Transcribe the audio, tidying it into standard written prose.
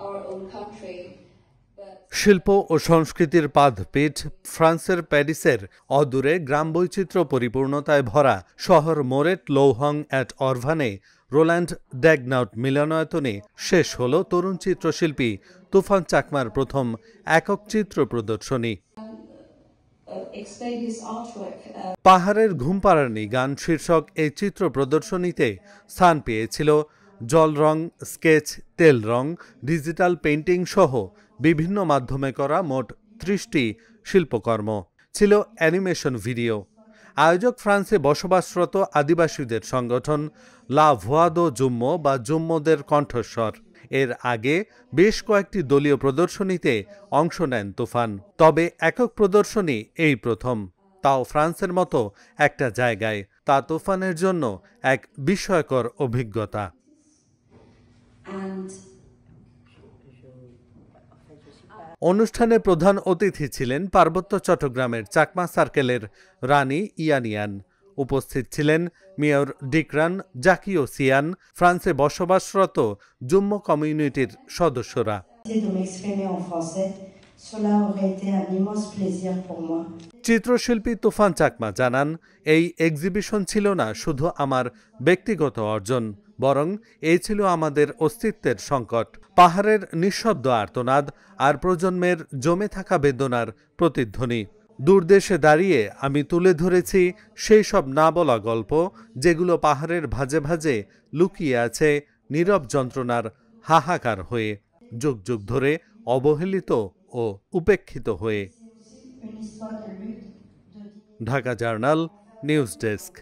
our own country. শিল্প ও সংস্কৃতির পাদপীঠ ফ্রান্সের প্যারিসের অদূরে গ্রামবৈচিত্র্য পরিপূর্ণতায় ভরা শহর মোরেট লৌহং অ্যাট অরভানে রোল্যান্ড ড্যাগনাউট মিলনায়তনে শেষ হল তরুণ চিত্রশিল্পী তুফান চাকমার প্রথম একক চিত্র প্রদর্শনী। পাহাড়ের ঘুমপাড়ানি গান শীর্ষক এই চিত্র প্রদর্শনীতে স্থান পেয়েছিল জল রং, স্কেচ, তেল রং, ডিজিটাল পেইন্টিং সহ বিভিন্ন মাধ্যমে করা মোট ৩০টি শিল্পকর্ম, ছিল অ্যানিমেশন ভিডিও। আয়োজক ফ্রান্সে বসবাসরত আদিবাসীদের সংগঠন লা ভোয়া দো জুম্মো বা জুম্মোদের কণ্ঠস্বর। এর আগে বেশ কয়েকটি দলীয় প্রদর্শনীতে অংশ নেন তুফান, তবে একক প্রদর্শনী এই প্রথম, তাও ফ্রান্সের মতো একটা জায়গায়। তা তুফানের জন্য এক বিস্ময়কর অভিজ্ঞতা। অনুষ্ঠানে প্রধান অতিথি ছিলেন পার্বত্য চট্টগ্রামের চাকমা সার্কেলের রানী ইয়ানিয়ান। উপস্থিত ছিলেন মেয়র ডিকরান জাকিও সিয়ান, ফ্রান্সে বসবাসরত জুম্মো কমিউনিটির সদস্যরা। চিত্রশিল্পী তুফান চাকমা জানান, এই এক্সিবিশন ছিল না শুধু আমার ব্যক্তিগত অর্জন, বরং এই ছিল আমাদের অস্তিত্বের সংকট। পাহাড়ের নিঃশব্দ আর্তনাদ আর প্রজন্মের জমে থাকা বেদনার প্রতিধ্বনি। দূরদেশে দাঁড়িয়ে আমি তুলে ধরেছি সেই সব না বলা গল্প, যেগুলো পাহাড়ের ভাঁজে ভাঁজে লুকিয়ে আছে নীরব যন্ত্রণার হাহাকার হয়ে, যুগ যুগ ধরে অবহেলিত ও উপেক্ষিত হয়ে। Dhaka journal, news desk.